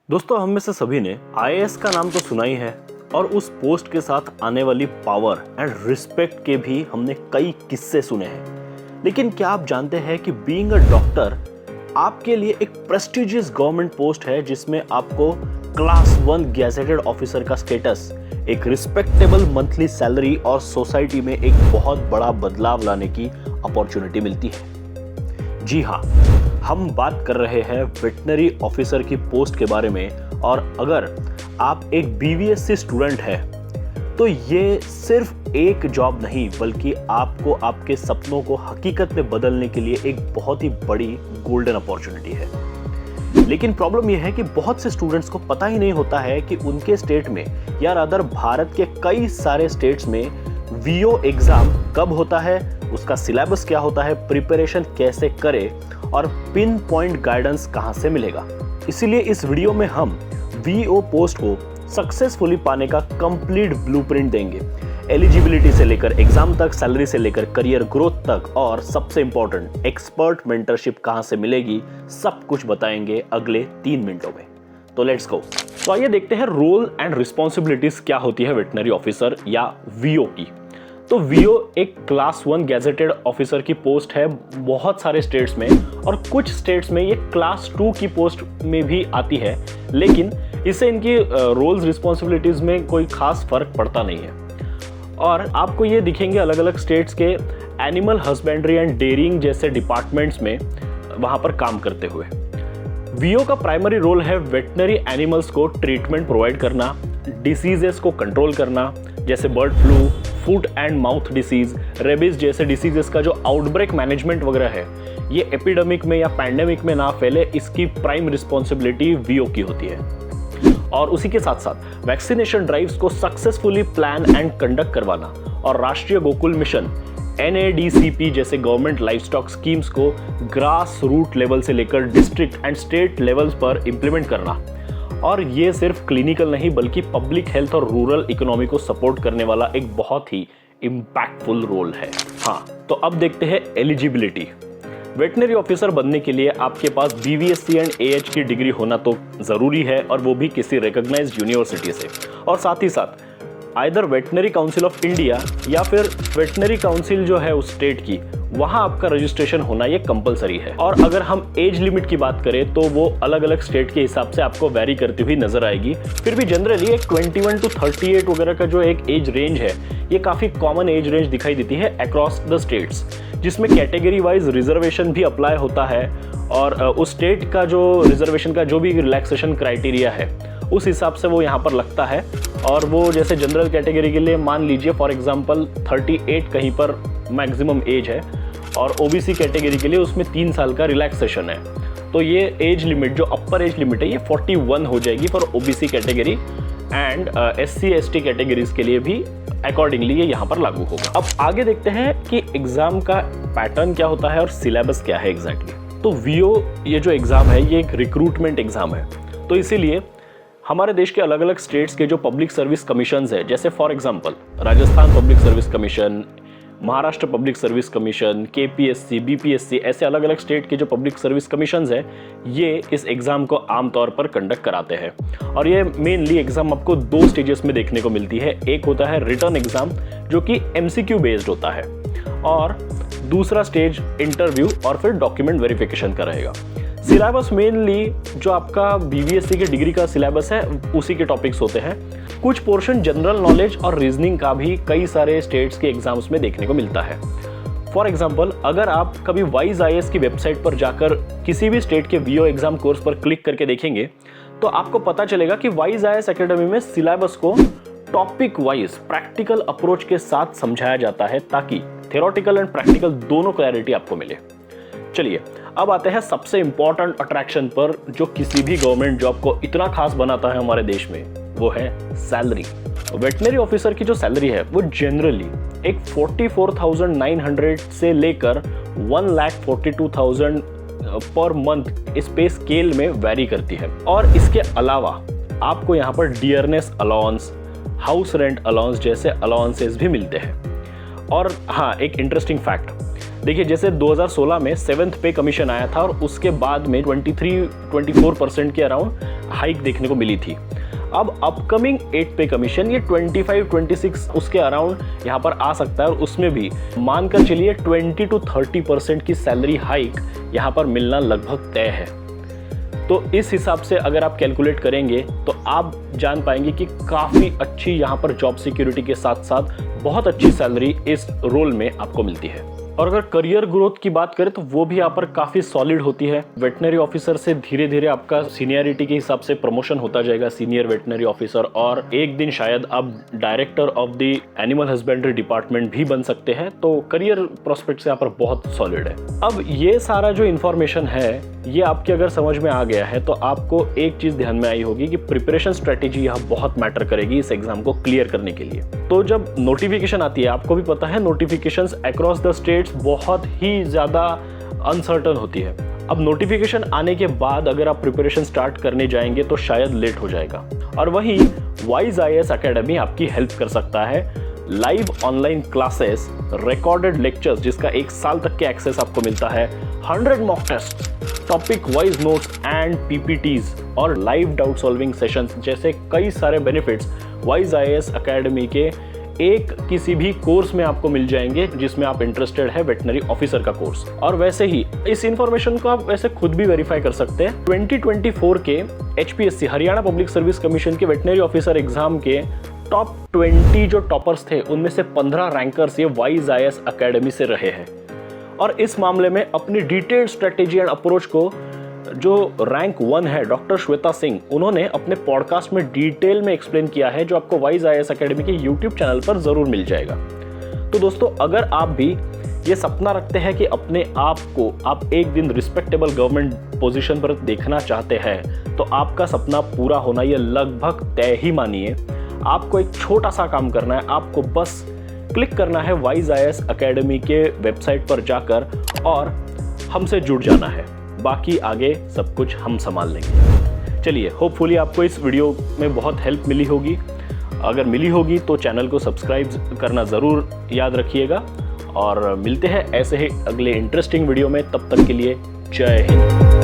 दोस्तों, हम में से सभी ने आईएएस का नाम तो सुना ही है और उस पोस्ट के साथ आने वाली पावर एंड रिस्पेक्ट के भी हमने कई किस्से सुने हैं। लेकिन क्या आप जानते हैं कि बीइंग अ डॉक्टर आपके लिए एक प्रेस्टिजियस गवर्नमेंट पोस्ट है जिसमें आपको क्लास 1 गैजेटेड ऑफिसर का स्टेटस, एक रिस्पेक्टेबल मंथली सैलरी और सोसाइटी में एक बहुत बड़ा बदलाव लाने की अपॉर्चुनिटी मिलती है। जी हाँ, हम बात कर रहे हैं वेटनरी ऑफिसर की पोस्ट के बारे में। और अगर आप एक बीवीएससी स्टूडेंट है तो ये सिर्फ एक जॉब नहीं बल्कि आपको आपके सपनों को हकीकत में बदलने के लिए एक बहुत ही बड़ी गोल्डन अपॉर्चुनिटी है। लेकिन प्रॉब्लम यह है कि बहुत से स्टूडेंट्स को पता ही नहीं होता है कि उनके स्टेट में या अदर भारत के कई सारे स्टेट्स में वीओ एग्जाम कब होता है, उसका सिलेबस क्या होता है, प्रिपरेशन कैसे करे और पिन पॉइंट गाइडेंस कहां से मिलेगा। इसीलिए इस वीडियो में हम वीओ पोस्ट को सक्सेसफुली पाने का कंप्लीट ब्लूप्रिंट देंगे। एलिजिबिलिटी से लेकर एग्जाम तक, सैलरी से लेकर करियर ग्रोथ तक और सबसे इंपॉर्टेंट एक्सपर्ट मेंटरशिप कहां से मिलेगी, सब कुछ बताएंगे अगले 3 मिनटों में। तो लेट्स गो। तो आइए देखते हैं रोल एंड रिस्पॉन्सिबिलिटीज क्या होती है वेटनरी ऑफिसर या वीओ की। तो वीओ एक क्लास 1 गैजेटेड ऑफिसर की पोस्ट है बहुत सारे स्टेट्स में, और कुछ स्टेट्स में ये क्लास 2 की पोस्ट में भी आती है, लेकिन इससे इनकी रोल्स रिस्पॉन्सिबिलिटीज में कोई खास फर्क पड़ता नहीं है। और आपको ये दिखेंगे अलग अलग स्टेट्स के एनिमल हस्बेंड्री एंड डेयरिंग जैसे डिपार्टमेंट्स में वहाँ पर काम करते हुए। वीओ का प्राइमरी रोल है वेटनरी एनिमल्स को ट्रीटमेंट प्रोवाइड करना, डिसीजेस को कंट्रोल करना जैसे bird flu, foot and mouth disease, rabies जैसे डिसीजेस का जो आउटब्रेक मैनेजमेंट वगैरह है, ये एपिडेमिक में या पैंडेमिक में ना फैले, इसकी प्राइम रिस्पॉन्सिबिलिटी वीओ की होती है। और उसी के साथ साथ वैक्सीनेशन ड्राइव्स को सक्सेसफुली प्लान एंड कंडक्ट करवाना और राष्ट्रीय गोकुल मिशन NADCP जैसे गवर्नमेंट लाइफ स्टॉक स्कीम्स को ग्रास रूट लेवल से लेकर डिस्ट्रिक्ट एंड स्टेट लेवल्स पर इंप्लीमेंट करना। और ये सिर्फ क्लिनिकल नहीं बल्कि पब्लिक हेल्थ और रूरल इकोनॉमी को सपोर्ट करने वाला एक बहुत ही इम्पैक्टफुल रोल है। हाँ, तो अब देखते हैं एलिजिबिलिटी। वेटनरी ऑफिसर बनने के लिए आपके पास BVSC एंड AH की डिग्री होना तो ज़रूरी है, और वो भी किसी रिकॉग्नाइज्ड यूनिवर्सिटी से। और साथ ही साथ either veterinary council of India या फिर वेटनरी काउंसिल जो है उस स्टेट की, वहाँ आपका रजिस्ट्रेशन होना ये कंपलसरी है। और अगर हम एज लिमिट की बात करें तो वो अलग अलग स्टेट के हिसाब से आपको वेरी करती हुई नजर आएगी। फिर भी जनरली एक 21 to 38 वगैरह का जो एक एज रेंज है, ये काफ़ी कॉमन एज रेंज दिखाई देती है अक्रॉस द स्टेट्स, जिसमें कैटेगरी वाइज रिजर्वेशन भी अप्लाई होता है। और उस स्टेट का जो रिजर्वेशन का जो भी रिलैक्सेशन क्राइटेरिया है उस हिसाब से वो यहाँ पर लगता है। और वो जैसे जनरल कैटेगरी के लिए मान लीजिए फॉर एग्जांपल 38 कहीं पर मैक्सिमम एज है, और ओबीसी कैटेगरी के लिए उसमें 3 साल का रिलैक्सेशन है। तो ये एज लिमिट जो अपर एज लिमिट है ये 41 हो जाएगी for OBC category, and SC ST categories के लिए भी अकॉर्डिंगली ये यहाँ पर लागू होगा। अब आगे देखते हैं कि एग्जाम का पैटर्न क्या होता है और सिलेबस क्या है एग्जैक्टली। तो वीओ ये जो एग्जाम है ये एक रिक्रूटमेंट एग्जाम है, तो इसीलिए हमारे देश के अलग अलग स्टेट्स के जो पब्लिक सर्विस कमीशंस है, जैसे for example Rajasthan public service commission, Maharashtra public service commission, KPSC, BPSC, ऐसे अलग अलग स्टेट के जो पब्लिक सर्विस कमीशंस है, ये इस एग्ज़ाम को आमतौर पर कंडक्ट कराते हैं। और ये मेनली एग्ज़ाम आपको 2 स्टेजेस में देखने को मिलती है। एक होता है रिटर्न एग्ज़ाम जो कि MCQ बेस्ड होता है, और दूसरा स्टेज इंटरव्यू और फिर डॉक्यूमेंट वेरिफिकेशन का रहेगा। सिलेबस मेनली जो आपका BVSC की डिग्री का सिलेबस है उसी के टॉपिक्स होते हैं। कुछ पोर्शन जनरल नॉलेज और रीजनिंग का भी कई सारे स्टेट्स के एग्जाम्स में देखने को मिलता है। फॉर एग्जांपल अगर आप कभी वाइज IAS की वेबसाइट पर जाकर किसी भी स्टेट के वीओ एग्जाम कोर्स पर क्लिक करके देखेंगे तो आपको पता चलेगा कि वाइज IAS एकेडमी में सिलेबस को टॉपिक वाइज प्रैक्टिकल अप्रोच के साथ समझाया जाता है ताकि थियोरेटिकल एंड प्रैक्टिकल दोनों क्लैरिटी आपको मिले। चलिए अब आते हैं सबसे इंपॉर्टेंट अट्रैक्शन पर जो किसी भी गवर्नमेंट जॉब को इतना खास बनाता है हमारे देश में, वो है सैलरी। वेटनरी ऑफिसर की जो सैलरी है वो जनरली एक 44,900 से लेकर 1,42,000 पर मंथ इस पे स्केल में वेरी करती है। और इसके अलावा आपको यहाँ पर dearness allowance, house rent allowance जैसे अलाउंसेस भी मिलते हैं। और हाँ, एक इंटरेस्टिंग फैक्ट, देखिए जैसे 2016 में 7th पे कमीशन आया था और उसके बाद में 23-24% के अराउंड हाइक देखने को मिली थी। अब अपकमिंग 8th पे कमीशन ये 25-26 उसके अराउंड यहाँ पर आ सकता है और उसमें भी मानकर चलिए 20-30% की सैलरी हाइक यहाँ पर मिलना लगभग तय है। तो इस हिसाब से अगर आप कैलकुलेट करेंगे तो आप जान पाएंगे कि काफ़ी अच्छी यहाँ पर जॉब सिक्योरिटी के साथ साथ बहुत अच्छी सैलरी इस रोल में आपको मिलती है। और अगर करियर ग्रोथ की बात करें तो वो भी यहाँ पर काफ़ी सॉलिड होती है। वेटनरी ऑफिसर से धीरे धीरे आपका सीनियरिटी के हिसाब से प्रमोशन होता जाएगा, सीनियर वेटनरी ऑफिसर, और एक दिन शायद आप director of the animal husbandry department भी बन सकते हैं। तो करियर प्रोस्पेक्ट से यहाँ पर बहुत सॉलिड है। अब ये सारा जो इन्फॉर्मेशन है ये आपके अगर समझ में आ गया है तो आपको एक चीज़ ध्यान में आई होगी कि प्रिपरेशन स्ट्रेटेजी यहाँ बहुत मैटर करेगी इस एग्जाम को क्लियर करने के लिए। तो जब नोटिफिकेशन आती है, आपको भी पता है नोटिफिकेशंस अक्रॉस द स्टेट्स बहुत ही ज़्यादा अनसर्टन होती है। अब नोटिफिकेशन आने के बाद अगर आप प्रिपरेशन स्टार्ट करने जाएंगे तो शायद लेट हो जाएगा, और वहीं वाइज IAS अकेडमी आपकी हेल्प कर सकता है। Live online classes, recorded lectures जिसका 1 साल तक के एक्सेस आपको मिलता है, 100 mock test, topic wise notes and PPTs और लाइव डाउट सॉल्विंग सेशंस जैसे कई सारे बेनिफिट्स वाइज IAS अकेडमी के एक किसी भी कोर्स में आपको मिल जाएंगे जिसमें आप इंटरेस्टेड है, वेटनरी ऑफिसर का कोर्स। और वैसे ही इस इंफॉर्मेशन को आप वैसे खुद भी वेरीफाई कर सकते हैं। 2024 के HPSC Haryana public service commission के वेटनरी ऑफिसर एग्जाम के टॉप 20 जो टॉपर्स थे उनमें से 15 रैंकर्स ये वाइज IAS अकेडमी से रहे हैं। और इस मामले में अपनी डिटेल्ड स्ट्रेटेजी एंड अप्रोच को जो रैंक 1 है डॉक्टर श्वेता सिंह, उन्होंने अपने पॉडकास्ट में डिटेल में एक्सप्लेन किया है, जो आपको वाइज IAS अकेडमी के यूट्यूब चैनल पर जरूर मिल जाएगा। तो दोस्तों अगर आप भी ये सपना रखते हैं कि अपने आप को आप एक दिन रिस्पेक्टेबल गवर्नमेंट पोजीशन पर देखना चाहते हैं तो आपका सपना पूरा होना ये लगभग तय ही मानिए। आपको एक छोटा सा काम करना है, आपको बस क्लिक करना है वाइज IAS अकेडमी के वेबसाइट पर जाकर और हमसे जुड़ जाना है। बाकी आगे सब कुछ हम संभाल लेंगे। चलिए, होपफुली आपको इस वीडियो में बहुत हेल्प मिली होगी। अगर मिली होगी तो चैनल को सब्सक्राइब करना ज़रूर याद रखिएगा, और मिलते हैं ऐसे ही अगले इंटरेस्टिंग वीडियो में। तब तक के लिए जय हिंद।